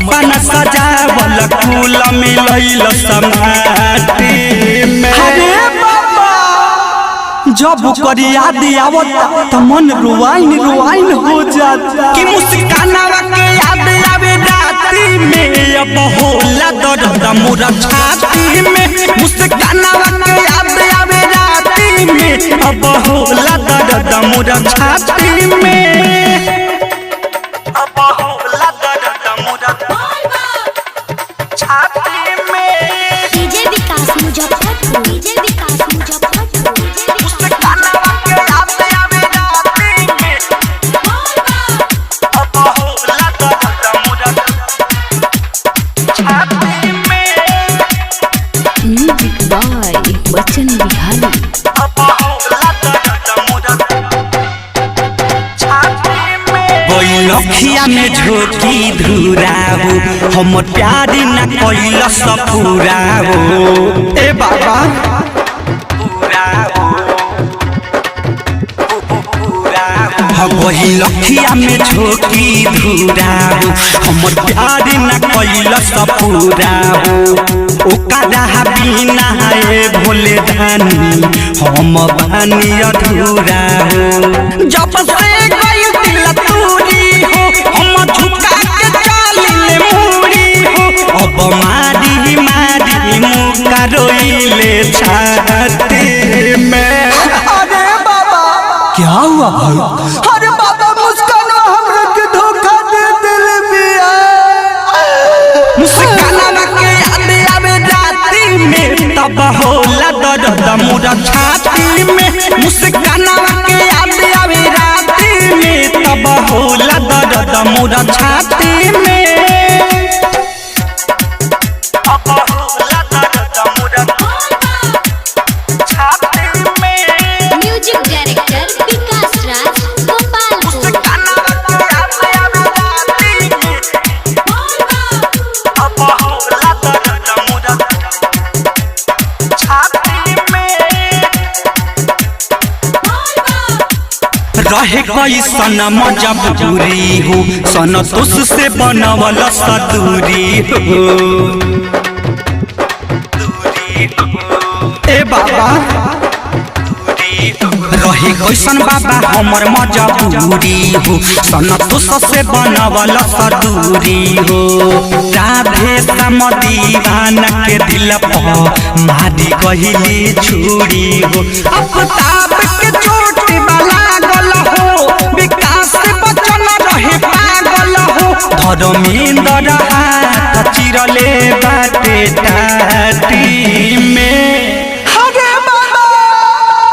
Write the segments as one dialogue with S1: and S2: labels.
S1: सपना सजावल फूल मिलैल समाटी में।
S2: अरे बाबा जब कर याद आवता तो मन रुआइन रुआइन हो जाता
S1: कि मुस्कानावा के याद आवे राती में अब होला दर्द मोरा छाती में। मुस्कानावा के याद आवे राती में अब होला दर्द मोरा छाती में। अब होला दर्द मोरा छाती में।
S3: डीजे विकास मुजफ्फरपुर, डीजे विकास मुजफ्फरपुर।
S1: मुस्कानावा के याद आवे राती में अब होला दर्द मोरा छाती में।
S3: म्यूजिक बाय बच्चन बिहारी।
S1: लखिया में झोंकी धुराओ हम प्यार न कैल सपुराओ ए बाबा वही लखिया में झोंकी धुराओ हम प्यार न कैल सपुराओ ओकरा बिना भोले धानी हम बानी अधूरा हो। जब से गई दिल तूरी हो हम झुका के चलिले मुड़ी हो अब मारी मारी मुका रोइले छाती में।
S2: अरे बाबा क्या हुआ भाई? अरे बाबा मुस्काना हमरा के धोखा दे दिल बिया।
S1: मुस्काना के याद आवे राती में तब होला दर्द मोरा छाती में। मुस्काना के याद आवे राती में तब होला दर्द मोरा छाती में। अब होला दर्द मोरा छाती में।
S3: म्यूजिक डायरेक्टर विकास राज गोपालपुर।
S1: मुस्काना के याद आवे राती में अब होला दर्द मोरा छाती में। रहे कैसन मजबूरी हो संतोष से बनवल सदूरी हो। ए बाबा रहे कैसन बाबा हमर मजबूरी हो संतोष से बनवल सदूरी हो। राधे श्याम दीवाना के दिल पर मारी गहिली छुरी हो। अफताब के चोट वाला गल हो विकास बचन रहे पागल हो। धर्मेंद्र हाथ चिरले बाटे टाटी में।
S2: अरे बाबा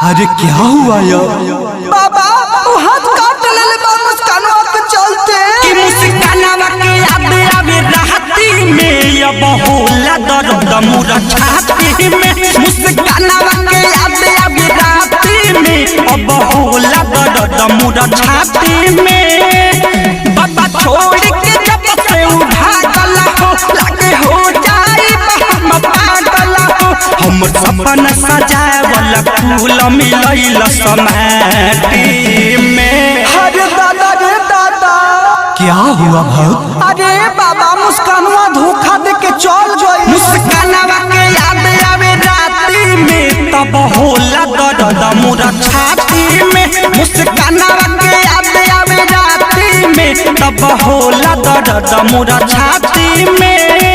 S2: अरे क्या हुआ यार? बाबा वो हाथ काट ले बा मुस्काना के चलते
S1: कि मुस्कानावा के याद आवे राती में अब होला दर्द मोरा छाती में। मुस्कानावा के याद आवे राती में अब होला दर्द मोरा छाती में। बाबा छोड़ के जब से उभागल हो लागे हो जाई हम पागल हो। हमर सपना सजावल फूल मिलैल समाटी में।
S2: अरे दादा रे दादा क्या हुआ भाई? अरे बाबा मुस्कानवा धोखा दे के चल गई।
S1: मुस्कानावा के याद आवे राती में तब होला दर्द मोरा छाती में। मुस्कानावा के याद आवे राती में तब होला दर्द मोरा छाती में।